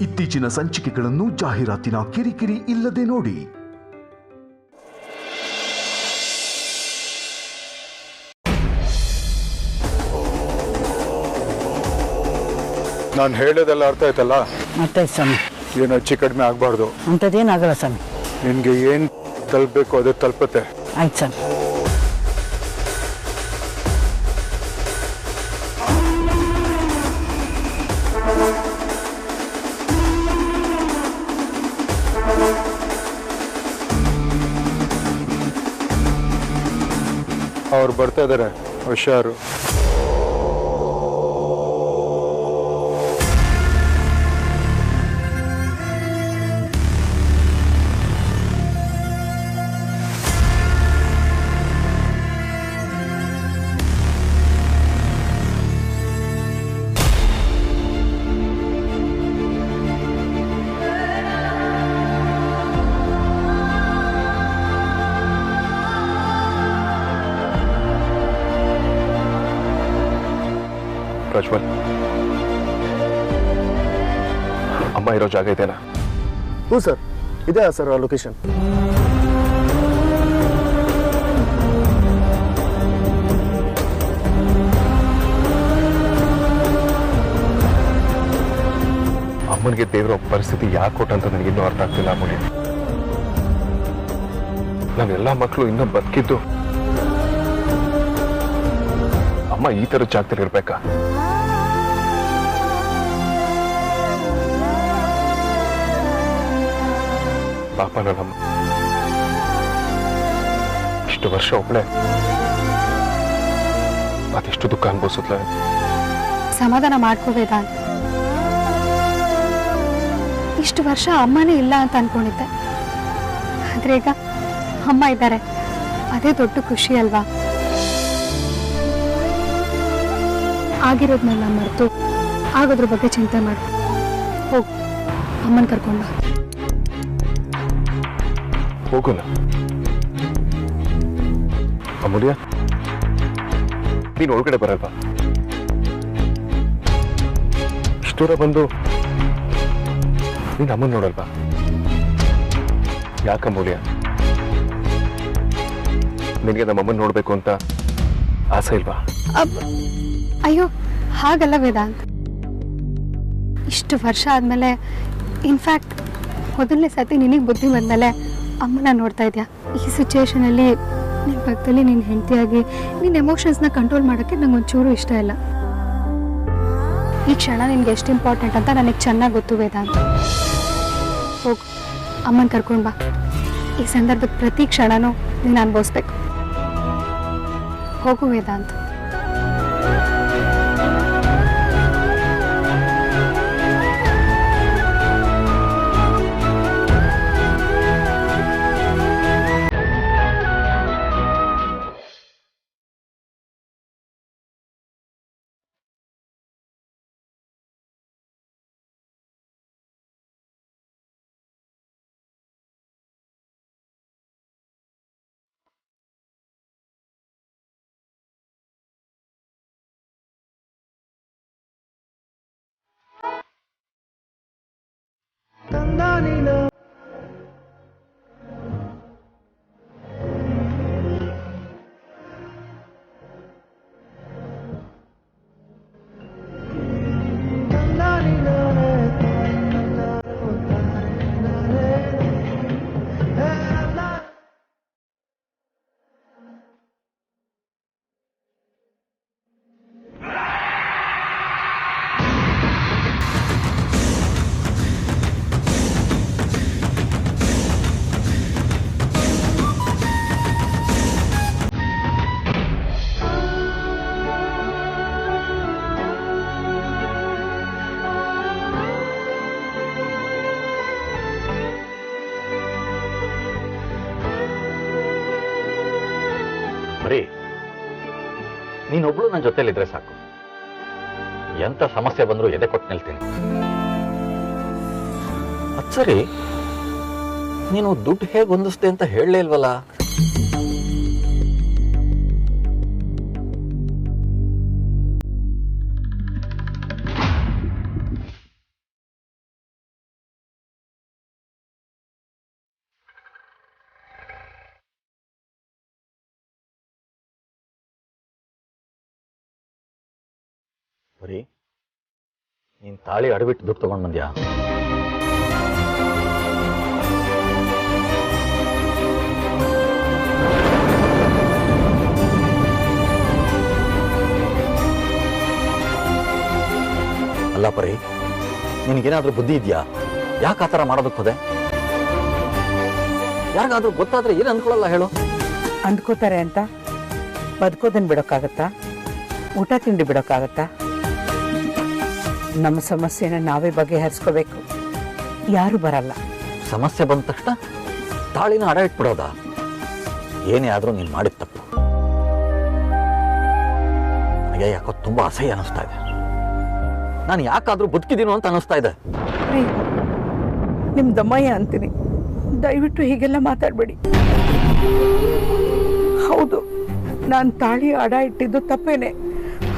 ಇತ್ತೀಚಿನ ಸಂಚಿಕೆಗಳನ್ನು ಜಾಹೀರಾತಿನ ಕಿರಿಕಿರಿ ಇಲ್ಲದೆ ನೋಡಿ. ನಾನು ಹೇಳೋದೆಲ್ಲ ಅರ್ಥ ಆಯ್ತಲ್ಲ? ಮತ್ತೆ ಸ್ವಾಮಿ ಏನು ಹೆಚ್ಚು ಕಡಿಮೆ ಆಗಬಾರ್ದು. ಅಂಥದ್ದೇನಾಗಲ್ಲ ಸ್ವಾಮಿ. ನಿನಗೆ ಏನು ತಲುಪಬೇಕು ಅದು ತಲುಪುತ್ತೆ. ಆಯ್ತು ಸ್ವಾಮಿ. ಅವ್ರು ಬರ್ತಾ ಇದ್ದಾರೆ, ಹುಷಾರು. ಪ್ರಜ್ವಲ್, ಅಮ್ಮ ಇರೋ ಜಾಗ ಇದೆನಾ? ಹ್ಞೂ ಸರ್, ಇದೆ ಸರ್ ಆ ಲೊಕೇಶನ್. ಅಮ್ಮನಿಗೆ ದೇವರ ಪರಿಸ್ಥಿತಿ ಯಾಕೆ ಕೊಟ್ಟಂತ ನನಗಿನ್ನೂ ಅರ್ಥ ಆಗ್ತಿಲ್ಲ. ಅಮ್ಮನಿಗೆ ನಾವೆಲ್ಲ ಮಕ್ಕಳು ಇನ್ನೂ ಬದುಕಿದ್ದು ಅಮ್ಮ ಈ ಥರ ಜಾಗದಲ್ಲಿ ಇರ್ಬೇಕಾ? ಪಾಪ ನನ್ನಮ್ಮ ಇಷ್ಟು ವರ್ಷ ಒಬ್ಬಳೆ ಅದೆಷ್ಟು ದುಃಖ ಅನುಭವಿಸುತ್ತಲ. ಸಮಾಧಾನ ಮಾಡ್ಕೋಬೇಡ. ಇಷ್ಟು ವರ್ಷ ಅಮ್ಮನೇ ಇಲ್ಲ ಅಂತ ಅನ್ಕೊಂಡಿದ್ದೆ, ಆದ್ರೆ ಈಗ ಅಮ್ಮ ಇದ್ದಾರೆ, ಅದೇ ದೊಡ್ಡ ಖುಷಿ ಅಲ್ವಾ? ಆಗಿರೋದ್ನೆಲ್ಲ ಮರೆತು ಆಗೋದ್ರ ಬಗ್ಗೆ ಚಿಂತೆ ಮಾಡು. ಹೋಗು, ಅಮ್ಮನ ಕರ್ಕೊಂಡ ಹೋಗೋಣ. ಅಮೂಲ್ಯ, ನೀನು ಒಳಗಡೆ ಬರಲ್ವಾ? ಇಷ್ಟು ದೂರ ಬಂದು ನೀನು ಅಮ್ಮನ ನೋಡಲ್ವಾ? ಯಾಕಮೂಲ್ಯ, ನಿನಗೆ ನಮ್ಮ ಅಮ್ಮನ ನೋಡ್ಬೇಕು ಅಂತ ಆಸೆ ಇಲ್ವಾ? ಅಯ್ಯೋ, ಹಾಗಲ್ಲ ವೇದಾಂತ್. ಇಷ್ಟು ವರ್ಷ ಆದಮೇಲೆ, ಇನ್ಫ್ಯಾಕ್ಟ್ ಮೊದಲನೇ ಸತಿ ನಿನಗೆ ಬುದ್ಧಿ ಬಂದಮೇಲೆ ಅಮ್ಮನ ನೋಡ್ತಾ ಇದೆಯಾ. ಈ ಸಿಚುವೇಶನಲ್ಲಿ ನಿನ್ನ ಪಕ್ಕದಲ್ಲಿ ನೀನು ಹೆಂಡತಿಯಾಗಿ ನಿನ್ನ ಎಮೋಷನ್ಸ್ನ ಕಂಟ್ರೋಲ್ ಮಾಡೋಕ್ಕೆ ನಂಗೊಂಚೂರು ಇಷ್ಟ ಇಲ್ಲ. ಈ ಕ್ಷಣ ನಿನ್ಗೆ ಎಷ್ಟು ಇಂಪಾರ್ಟೆಂಟ್ ಅಂತ ನನಗೆ ಚೆನ್ನಾಗಿ ಗೊತ್ತು ವೇದಾಂತ್. ಹೋಗು, ಅಮ್ಮನ ಕರ್ಕೊಂಡು ಬಾ. ಈ ಸಂದರ್ಭದ ಪ್ರತಿ ಕ್ಷಣನೂ ನೀನು ಅನುಭವಿಸ್ಬೇಕು. ಹೋಗು ವೇದಾಂತ್. ಬರೀ ನೀನೊಬ್ಳು ನನ್ನ ಜೊತೆಲಿದ್ರೆ ಸಾಕು, ಎಂತ ಸಮಸ್ಯೆ ಬಂದರೂ ಎದೆ ಕೊಟ್ಟು ನಿಲ್ತೀನಿ. ಅದ್ ಸರಿ, ನೀನು ದುಡ್ಡು ಹೇಗೆ ಹೊಂದಿಸ್ದೆ ಅಂತ ಹೇಳಲೇ ಇಲ್ವಲ್ಲ? ಬರೀ ನೀನು ತಾಳಿ ಅಡಬಿಟ್ಟು ದುಡ್ಡು ತಗೊಂಡು ಬಂದ್ಯಾ? ಅಲ್ಲ ಪರಿ, ನಿನಗೇನಾದ್ರೂ ಬುದ್ಧಿ ಇದೆಯಾ? ಯಾಕೆ ಆ ಥರ ಮಾಡೋದಕ್ಕೆ ಹೋದೆ? ಯಾರಿಗಾದ್ರೂ ಗೊತ್ತಾದ್ರೆ ಏನು ಅಂದ್ಕೊಳ್ಳಲ್ಲ ಹೇಳು? ಅಂದ್ಕೋತಾರೆ ಅಂತ ಬದುಕೋದನ್ನ ಬಿಡೋಕ್ಕಾಗತ್ತಾ? ಊಟ ತಿಂಡಿ ಬಿಡೋಕ್ಕಾಗತ್ತಾ? ನಮ್ಮ ಸಮಸ್ಯೆನ ನಾವೇ ಬಗೆಹರಿಸ್ಕೋಬೇಕು. ಯಾರು ಬರಲ್ಲ. ಸಮಸ್ಯೆ ಬಂದ ತಕ್ಷಣ ತಾಳಿನ ಅಡ ಇಟ್ಬಿಡೋದ? ಏನೇ ಆದರೂ ನೀನು ಮಾಡಿದ ತಪ್ಪು. ನನಗೆ ಯಾಕೋ ತುಂಬಾ ಅಸಹ್ಯ ಅನಿಸ್ತಾ ಇದೆ. ನಾನು ಯಾಕಾದ್ರೂ ಬದುಕಿದೀನೋ ಅಂತ ಅನಿಸ್ತಾ ಇದೆ. ನಿಮ್ ದಮ್ಮಯ್ಯ ಅಂತೀನಿ, ದಯವಿಟ್ಟು ಹೀಗೆಲ್ಲ ಮಾತಾಡಬೇಡಿ. ಹೌದು, ನಾನು ತಾಳಿ ಅಡ ಇಟ್ಟಿದ್ದು ತಪ್ಪೇನೆ.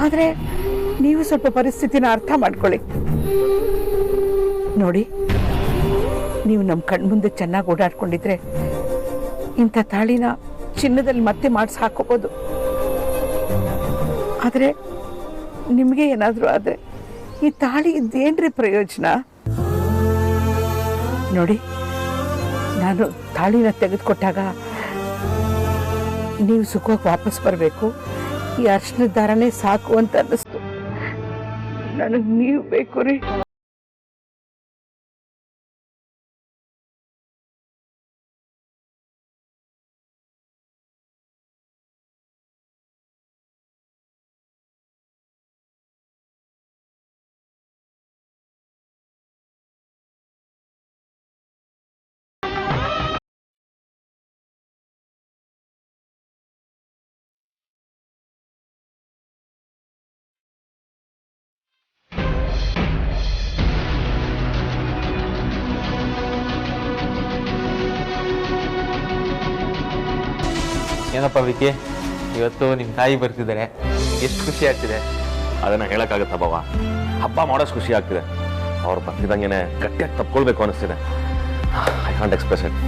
ಆದರೆ ನೀವು ಸ್ವಲ್ಪ ಪರಿಸ್ಥಿತಿನ ಅರ್ಥ ಮಾಡ್ಕೊಳ್ಳಿ. ನೋಡಿ, ನೀವು ನಮ್ಮ ಕಣ್ಮುಂದೆ ಚೆನ್ನಾಗಿ ಓಡಾಡ್ಕೊಂಡಿದ್ರೆ ಇಂಥ ತಾಳಿನ ಚಿನ್ನದಲ್ಲಿ ಮತ್ತೆ ಮಾಡಿಸಿ ಹಾಕೋಬೋದು. ಆದರೆ ನಿಮಗೆ ಏನಾದರೂ ಆದರೆ ಈ ತಾಳಿ ಇದ್ದೇನ್ರಿ ಪ್ರಯೋಜನ? ನೋಡಿ, ನಾನು ತಾಳಿನ ತೆಗೆದುಕೊಟ್ಟಾಗ ನೀವು ಸುಖವಾಗಿ ವಾಪಸ್ ಬರಬೇಕು, ಈ ಅರ್ಶಿನದ ದಾರನೇ ಸಾಕು ಅಂತ ಅನ್ನಿಸ್ತು. ನನಗೆ ನೀವು ಬೇಕು ರೀ. ಏನಪ್ಪ ವಿಕಿ, ಇವತ್ತು ನಿಮ್ಮ ತಾಯಿ ಬರ್ತಿದ್ದಾರೆ, ಎಷ್ಟು ಖುಷಿ ಆಗ್ತಿದೆ. ಅದನ್ನ ಹೇಳಕ್ಕಾಗತ್ತ ಬಾವ? ಹಬ್ಬ ಮಾಡೋಷ್ಟು ಖುಷಿ ಆಗ್ತಿದೆ. ಅವ್ರು ಬರ್ತಿದ್ದಂಗೆನೆ ಗಟ್ಟಿಯಾಗಿ ತಪ್ಕೊಳ್ಬೇಕು ಅನಿಸ್ತಿದೆ. I can't express it.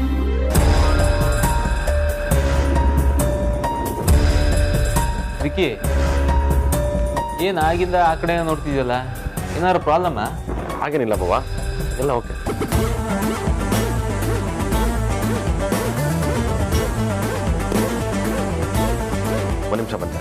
Vicky, ಏನು ಆಗಿಂದ ಆ ಕಡೆ ನೋಡ್ತಿದ್ಯಲ್ಲ, ಏನಾದ್ರು ಪ್ರಾಬ್ಲಮ್ಮಾ? ಹಾಗೇನಿಲ್ಲ ಬಾವ, ಎಲ್ಲ ಓಕೆ. ಒಂದು ನಿಮಿಷ ಬಂದ.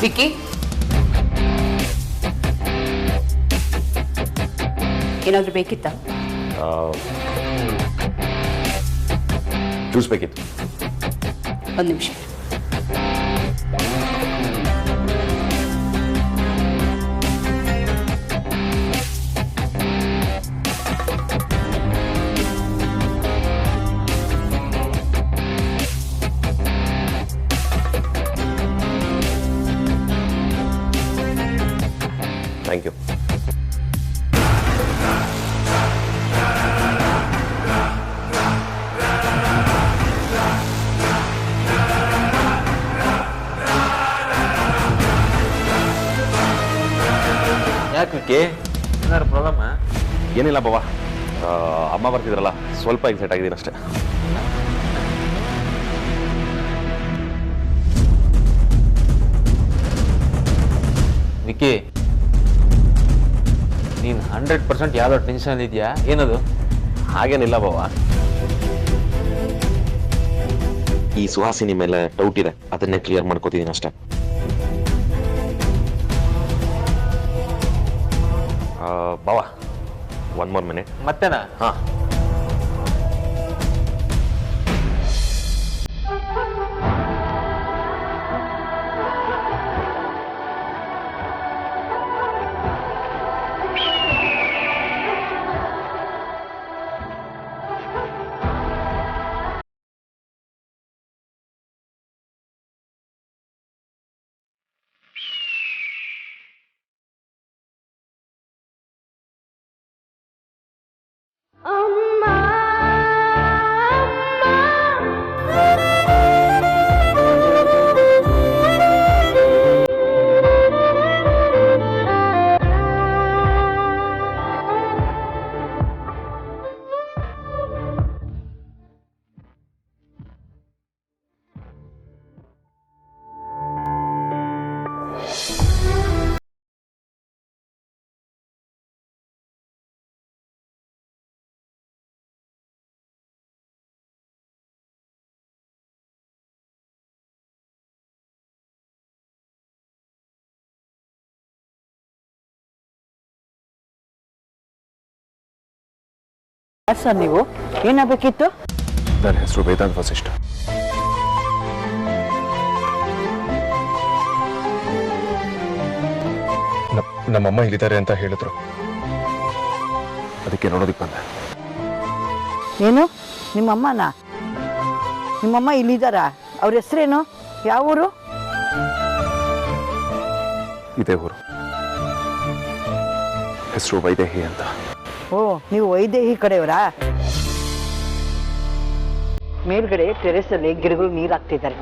ವಿಕಿ, ಏನಾದರೂ ಬೇಕಿತ್ತಾ? ಜ್ಯೂಸ್ ಬೇಕಿತ್ತು. ಒಂದು ನಿಮಿಷ. Thank you. ಯಾಕೆ ವಿಕಿ, ಏನಾದ್ರು ಪ್ರಾಬ್ಲಮ್ಮಾ? ಏನಿಲ್ಲ ಬಾವ, ಅಮ್ಮ ಬರ್ತಿದ್ರಲ್ಲ, ಸ್ವಲ್ಪ ಎಕ್ಸೈಟ್ ಆಗಿದ್ದೀನಿ ಅಷ್ಟೇ. ವಿಕಿ, ನೀನು 100% ಯಾವುದೋ ಟೆನ್ಷನ್ ಇದೆಯಾ? ಏನದು? ಹಾಗೇನಿಲ್ಲ ಬಾವ, ಈ ಸುಹಾಸಿನಿ ಮೇಲೆ ಡೌಟ್ ಇದೆ, ಅದನ್ನೇ ಕ್ಲಿಯರ್ ಮಾಡ್ಕೋತಿದ್ದೀನಿ ಅಷ್ಟೇ. ಬಾವ, 1 more minute. ಮತ್ತೇನಾ? ಹಾ, ಯಾರು ಸರ್ ನೀವು? ಏನಾಗಬೇಕಿತ್ತು? ನನ್ನ ಹೆಸರು ವೇದಾಂತ್ ವಸಿಷ್ಠ. ನಮ್ಮಮ್ಮ ಇಲ್ಲಿದ್ದಾರೆ ಅಂತ ಹೇಳಿದ್ರು, ಅದಕ್ಕೆ ನೋಡೋದಕ್ಕೆ ಬಂದೆ. ಏನು ನಿಮ್ಮಮ್ಮನ? ನಿಮ್ಮಮ್ಮ ಇಲ್ಲಿದ್ದಾರಾ? ಅವ್ರ ಹೆಸರೇನು? ಯಾವ ಊರು? ಇದೇ ಊರು, ಹೆಸರು ವೈದೇಹಿ ಅಂತ. ಓ, ನೀವು ವೈದೇಹಿ ಕಡೆಯವರಾ? ಮೇಲ್ಗಡೆ ಟೆರೆಸ್ ಅಲ್ಲಿ ಗಿಡಗಳು ನೀರು ಹಾಕ್ತಿದ್ದಾರೆ.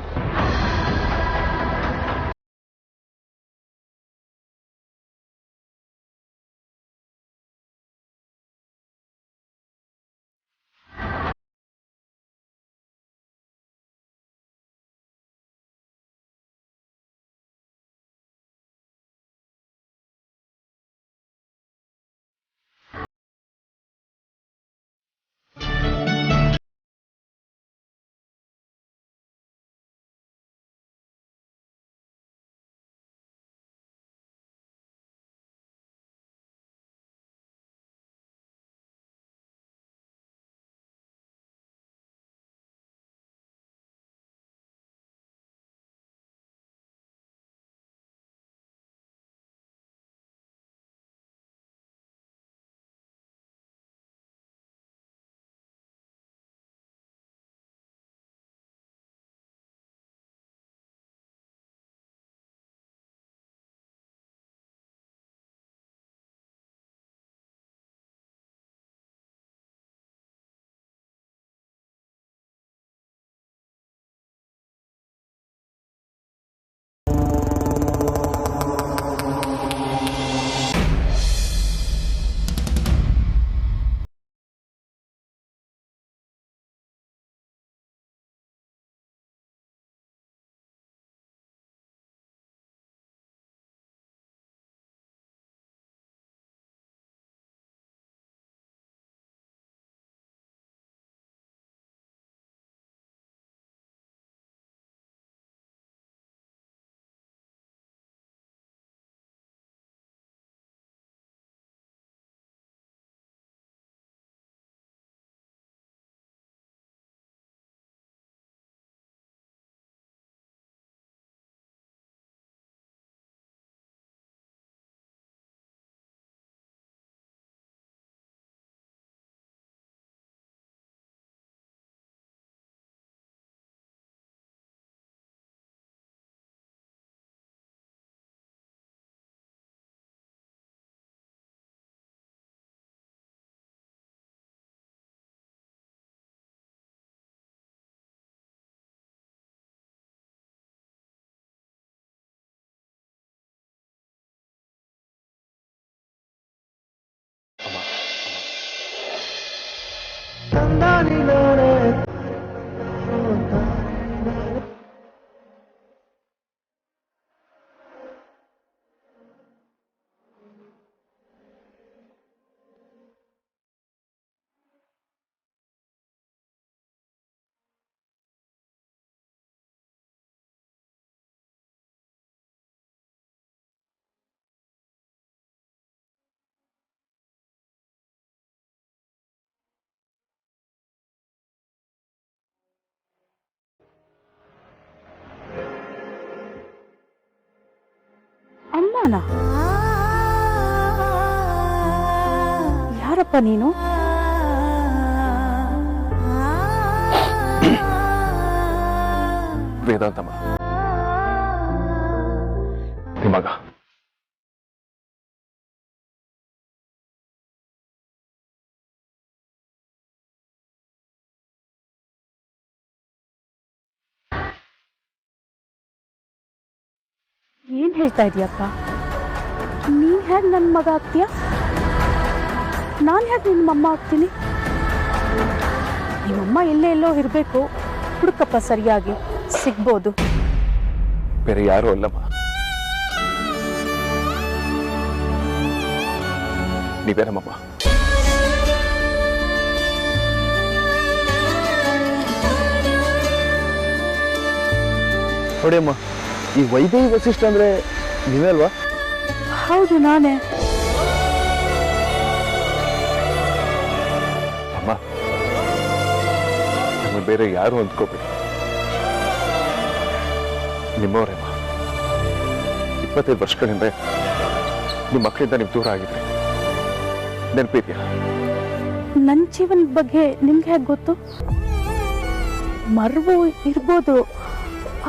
ಅಮ್ಮನ? ಯಾರಪ್ಪ ನೀನು? ವೇದಾಂತಮ್ಮ, ನಿಮಗ. ಏನ್ ಹೇಳ್ತಾ ಇದೀಯಪ್ಪ? ನೀನ್ ಹೇಗೆ ನನ್ನ ಮಗ ಆಗ್ತೀಯ? ನಾನು ಹೇಗೆ ನಿಮ್ಮಮ್ಮ ಆಗ್ತೀನಿ? ನಿಮ್ಮಮ್ಮ ಎಲ್ಲೇ ಎಲ್ಲೋ ಇರಬೇಕು, ಹುಡುಕಪ್ಪ, ಸರಿಯಾಗಿ ಸಿಗ್ಬೋದು. ಬೇರೆ ಯಾರು ಅಲ್ಲಮ್ಮ, ನೀವೇ ನಮ್ಮಮ್ಮ. ನೋಡಿ ಅಮ್ಮ, ಈ ವೈದೇಹಿ ವಸಿಷ್ಠ ಅಂದ್ರೆ ನೀವೇ ಅಲ್ವಾ? ಹೌದು, ನಾನೇ. ಅಮ್ಮ, ಬೇರೆ ಯಾರು ಅಂದ್ಕೋಬೇಡಿ. ನಿಮ್ಮವರೇಮ್ಮ 25 ವರ್ಷಗಳಿಂದ ನಿಮ್ಮ ಮಕ್ಕಳಿಂದ ನೀವು ದೂರ ಆಗಿದ್ರಿ. ನೆನಪಿದ್ಯಾ? ನನ್ನ ಜೀವನದ ಬಗ್ಗೆ ನಿಮ್ಗೆ ಹೇಗೆ ಗೊತ್ತು? ಮರವು ಇರ್ಬೋದು,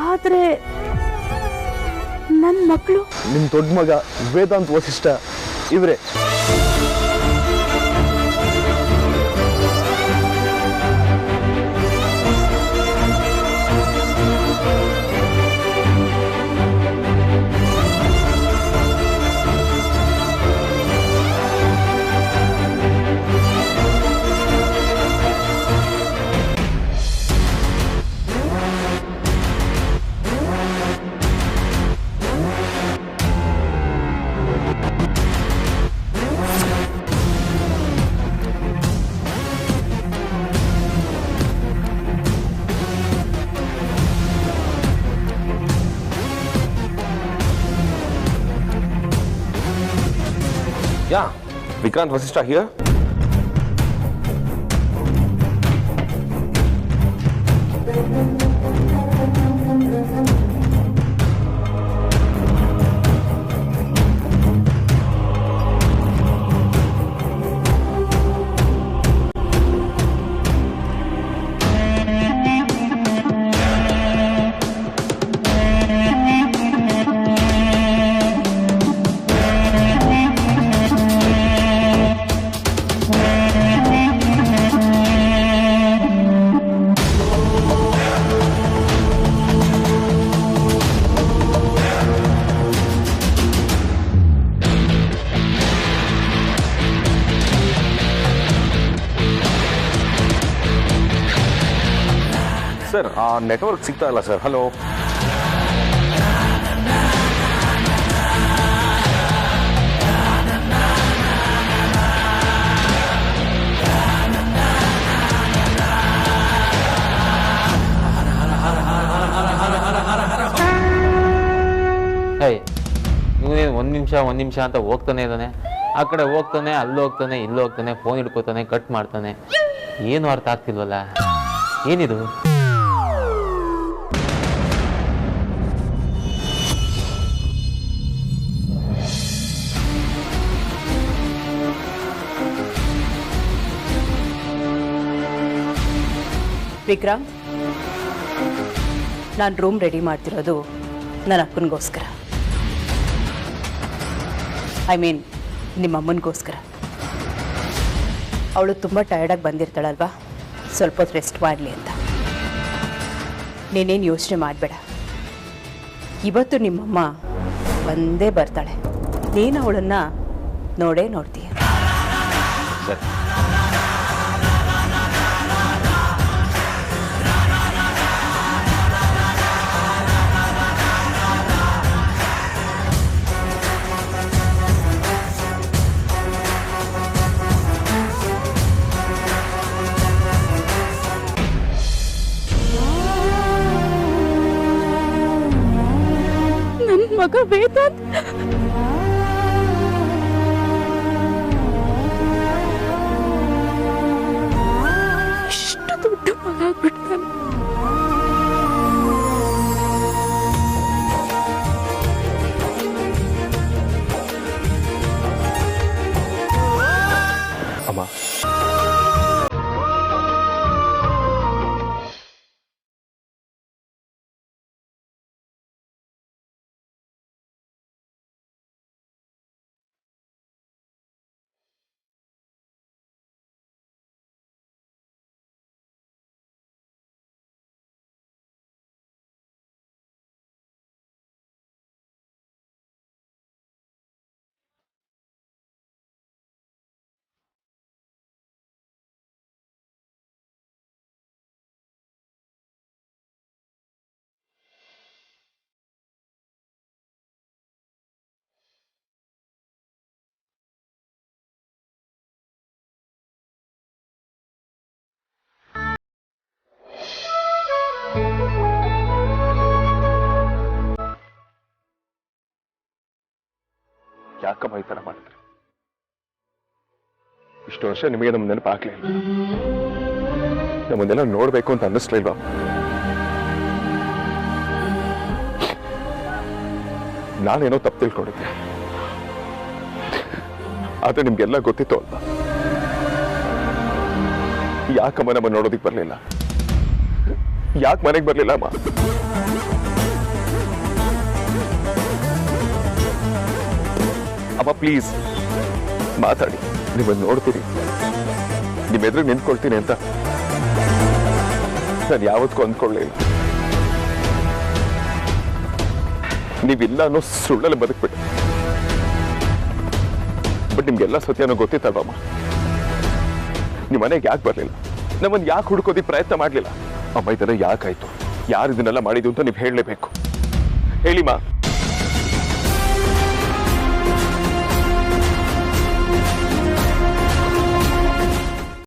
ಆದ್ರೆ ನನ್ನ ಮಕ್ಕಳು, ನಿಮ್ಮ ದೊಡ್ಡ ಮಗ ವೇದಾಂತ್ ವಸಿಷ್ಠ ಇವರೇ. Yeah, Vikrant Vasishtha here. Sir, ಆ ನೆಟ್ವರ್ಕ್ ಸಿಗ್ತಾ ಇಲ್ಲ ಸರ್. ಹಲೋ, ಏಯ್, ಇವನೇನು ಒಂದು ನಿಮಿಷ ಅಂತ ಹೋಗ್ತಾನೆ ಇದ್ದಾನೆ. ಆ ಕಡೆ ಹೋಗ್ತಾನೆ, ಅಲ್ಲಿ ಹೋಗ್ತಾನೆ, ಇಲ್ಲಿ ಹೋಗ್ತಾನೆ, ಫೋನ್ ಹಿಡ್ಕೋತಾನೆ, ಕಟ್ ಮಾಡ್ತಾನೆ. ಏನು ಅರ್ಥ ಆಗ್ತಿಲ್ವಲ್ಲ, ಏನಿದು? ವಿಕ್ರಮ್, ನಾನು ರೂಮ್ ರೆಡಿ ಮಾಡ್ತಿರೋದು ನನ್ನ ಅಕ್ಕನಿಗೋಸ್ಕರ. ಐ ಮೀನ್ ನಿಮ್ಮ ಅಮ್ಮನಿಗೋಸ್ಕರ. ಅವಳು ತುಂಬ ಟಯರ್ಡಾಗಿ ಬಂದಿರ್ತಾಳಲ್ವಾ, ಸ್ವಲ್ಪ ಹೊತ್ತು ರೆಸ್ಟ್ ಮಾಡಲಿ ಅಂತ. ನೀನೇನು ಯೋಚನೆ ಮಾಡಬೇಡ. ಇವತ್ತು ನಿಮ್ಮಮ್ಮ ಬಂದೇ ಬರ್ತಾಳೆ. ನೀನು ಅವಳನ್ನು ನೋಡೇ ನೋಡ್ತೀಯ. ಸರ್, ನನ್ನ ಮಗ ವೇದಾಂತ್ ಇಷ್ಟು ದೊಡ್ಡ ಮಗ ಆಗ್ಬಿಡ್ತಾನೆ. ಅಮ್ಮ, ಯಾಕಮ್ಮ ಈ ಥರ ಮಾಡಿದ್ರಿ? ಇಷ್ಟು ವರ್ಷ ನಿಮಗೆ ನಮ್ಮ ನೆನಪು ಆಗ್ಲಿಲ್ಲ. ನಮ್ಮನ್ನೆಲ್ಲ ನೋಡ್ಬೇಕು ಅಂತ ಅನ್ನಿಸ್ಲಿಲ್ವಾ? ನಾನೇನೋ ತಪ್ಪು ತಿಳ್ಕೊಂಡಿದ್ದೆ, ಆದ್ರೆ ನಿಮ್ಗೆಲ್ಲ ಗೊತ್ತಿತ್ತು ಅಲ್ವಾ? ಯಾಕಮ್ಮ ನಮ್ಮ ನೋಡೋದಿಕ್ ಬರ್ಲಿಲ್ಲ? ಯಾಕೆ ಮನೆಗೆ ಬರ್ಲಿಲ್ಲ ಅಮ್ಮ? ಅಮ್ಮ ಪ್ಲೀಸ್ ಮಾತಾಡಿ, ನಿಮ್ಮನ್ನು ನೋಡ್ತೀನಿ, ನಿಮ್ಮ ಎದುರಿಗೆ ನಿಂತ್ಕೊಳ್ತೀನಿ ಅಂತ ನಾನು ಯಾವತ್ತೂ ಅಂದ್ಕೊಳ್ಳಿಲ್ಲ. ನೀವಿಲ್ಲ ಅನ್ನೋ ಸುಳ್ಳಲ್ಲಿ ಬದುಕ್ಬಿಟ್ಟು, ಬಟ್ ನಿಮ್ಗೆಲ್ಲ ಸತ್ಯನೋ ಗೊತ್ತಿತ್ತಲ್ವಮ್ಮ? ನಿಮ್ಮ ಮನೆಗೆ ಯಾಕೆ ಬರ್ಲಿಲ್ಲ? ನಮ್ಮನ್ನು ಯಾಕೆ ಹುಡ್ಕೋದಿಕ್ ಪ್ರಯತ್ನ ಮಾಡ್ಲಿಲ್ಲ? ಅಮ್ಮ ಇದೆಲ್ಲ ಯಾಕಾಯ್ತು? ಯಾರು ಇದನ್ನೆಲ್ಲ ಮಾಡಿದ್ದು ಅಂತ ನೀವು ಹೇಳಲೇಬೇಕು. ಹೇಳಿಮ್ಮ.